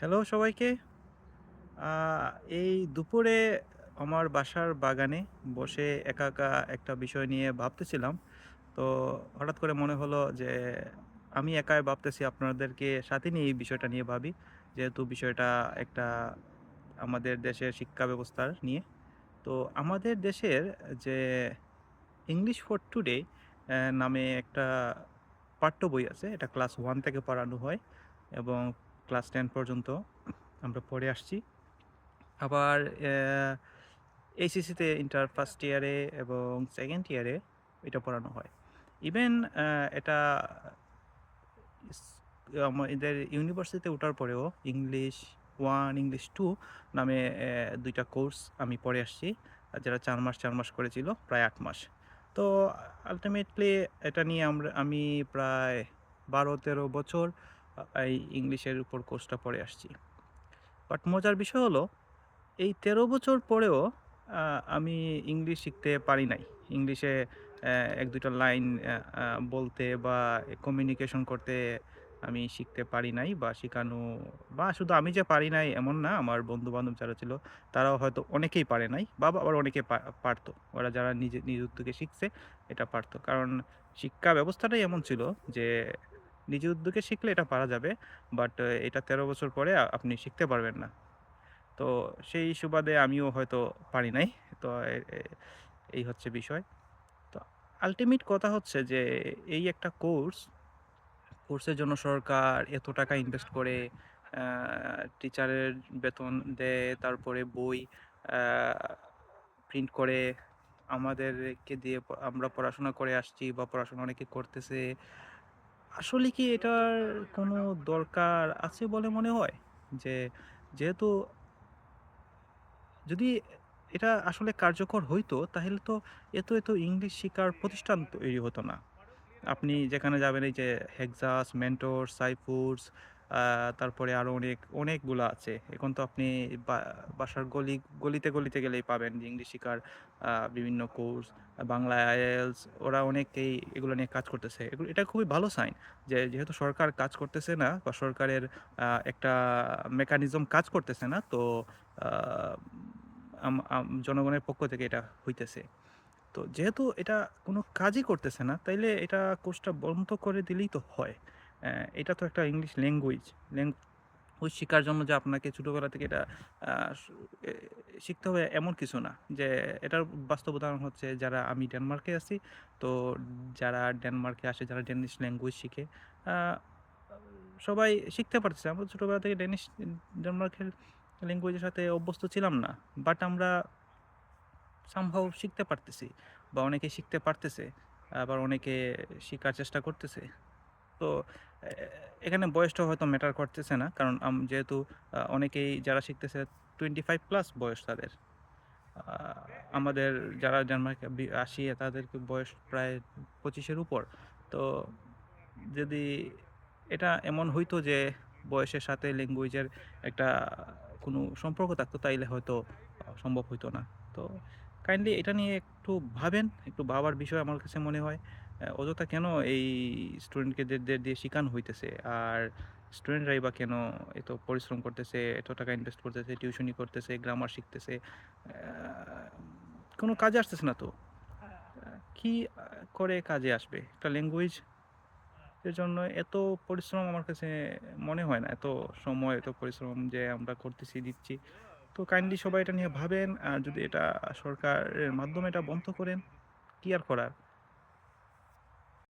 Hello সবাইকে। আ এই দুপুরে আমার বাসার বাগানে বসে একা, একা একটা বিষয় নিয়ে ভাবতেছিলাম। তো হঠাৎ করে মনে হলো যে আমি একাই ভাবতেছি আপনাদেরকে সাথে নিয়ে এই বিষয়টা নিয়ে ভাবি। যেহেতু বিষয়টা একটা আমাদের দেশের শিক্ষা ব্যবস্থার নিয়ে। তো আমাদের দেশের যে ইংলিশ ফর টুডে নামে একটা পাঠ্য বই আছে। এটা ক্লাস 1 থেকে পড়ানো হয় এবং ক্লাস 10 পর্যন্ত আমরা পড়ে আসছি। আবার এইচএসসিতে ইন্টার ফার্স্ট ইয়ারে এবং সেকেন্ড ইয়ারে এটা পড়ানো হয়। ইভেন এটা ইস আমাদের ইউনিভার্সিটিতে ওঠার পরেও ইংলিশ 1, ইংলিশ 2 নামে ২ টা কোর্স আমি পড়ে আসছি। যারা ৪ মাস, ৪ মাস করেছিল প্রায় ৮ মাস। তো আল্টিমেটলি এটা নিয়ে আমি প্রায় ১২-১৩ বছর এই ইংলিশের উপর কোর্সটা পড়ে আসছি। বাট মজার বিষয় হলো এই ১৩ বছর পরেও আ আমি ইংলিশ শিখতে পারি নাই। ইংলিশে ১-২ টা লাইন আ আ বলতে বা কমিউনিকেশন করতে আমি শিখতে পারি নাই বা শিখানো বা শুধু আমি যে পারি নাই এমন না। আমার বন্ধু-বান্ধব যারা ছিল তারাও হয়তো অনেকেই পারে নাই বা আবার অনেকে পারত। ওরা যারা নিজ উদ্যোগে শিখছে এটা পারত। কারণ শিক্ষা ব্যবস্থাটাই এমন ছিল যে নিজের উদ্যোগে শিখলে এটা পারা যাবে। বাট এটা ১৩ বছর পরে আপনি শিখতে পারবেন না। তো সেই সুবাদে আমিও হয়তো পারি নাই। তো এ এ এই হচ্ছে বিষয়। তো আল্টিমেট কথা হচ্ছে যে এই একটা কোর্সের জন্য সরকার এত টাকা ইনভেস্ট করে আ টিচারের বেতন দেয়, তারপরে বই আ প্রিন্ট করে আমাদেরকে দিয়ে আমরা পড়াশোনা করে আসছি বা পড়াশোনা অনেকে করতেছে। আসলে কি এটার কোনো দরকার আছে বলে মনে হয়? যে যেহেতু যদি এটা আসলে কার্যকর হইতো, তাহলে তো এত ইংলিশ শিখার প্রতিষ্ঠান তৈরি হতো না। আপনি যেখানে যাবেন এই যে হেক্সাস, মেন্টর, সাইফুডস আ তারপরে আরো অনেকগুলা আছে। এখন তো আপনি বা বাসার গলিতে গেলেই পাবেন যে ইংলিশ শিখার বিভিন্ন কোর্স, বাংলা আইএলটিএস ওরা অনেকেই এগুলো নিয়ে কাজ করতেছে। এটা খুবই ভালো সাইন যে যেহেতু সরকার কাজ করতেছে না বা সরকারের একটা মেকানিজম কাজ করতেছে না তো আ আম আম জনগণের পক্ষ থেকে এটা হইতেছে। তো যেহেতু এটা কোনো কাজই করতেছে না, তাইলে এটা কোর্সটা বন্ধ করে দিলেই তো হয়। এটা তো একটা ইংলিশ ল্যাঙ্গুয়েজ শিখার জন্য যে আপনাকে ছোটবেলা থেকে এটা আ সু এ শিখতে হবে এমন কিছু না। যে এটার বাস্তব উদাহরণ হচ্ছে আমি ডেনমার্কে আছি। তো যারা ডেনমার্কে আসে, যারা ডেনিশ ল্যাঙ্গুয়েজ শিখে, আ সবাই শিখতে পারতেছে। আমরা ছোটবেলা থেকে ডেনমার্কের ল্যাঙ্গুয়েজের সাথে অভ্যস্ত ছিলাম না। বাট আমরা somehow শিখতে পারতেছি বা অনেকে শিখতে পারতেছে। আবার অনেকে শিখার চেষ্টা করতেছে। তো এ এখানে বয়সটা হয়তো ম্যাটার করতেছে না। কারণ যেহেতু অনেকেই যারা শিখতেছে 25 প্লাস বয়স তাদের। আ আমাদের যারা ডেনমার্কে আসি তাদের বয়স প্রায় 25 এর উপর। তো যদি এটা এমন হইতো যে বয়সের সাথে ল্যাঙ্গুয়েজের একটা কোনো সম্পর্ক থাকতো তাইলে হয়তো সম্ভব হইতো না। তো কাইন্ডলি এটা নিয়ে একটু ভাবেন। একটু ভাবার বিষয় আমার কাছে মনে হয়। অযথা কেন এই স্টুডেন্টকে দের দিয়ে শিখানো হইতেছে? আর স্টুডেন্টরাই বা কেন এত পরিশ্রম করতেছে, এত টাকা ইনভেস্ট করতেছে, টিউশনি করতেছে, গ্রামার শিখতেছে। কোনো কাজে আসতেছে না তো। কি করে কাজে আসবে? একটা ল্যাঙ্গুয়েজ এর জন্য এত পরিশ্রম আমার কাছে মনে হয় না। এত সময়, এত পরিশ্রম যে আমরা করতেছি, দিচ্ছি। তো কাইন্ডলি সবাই এটা নিয়ে ভাবেন। যদি এটা সরকারের মাধ্যমে এটা বন্ধ করেন, কি আর করার?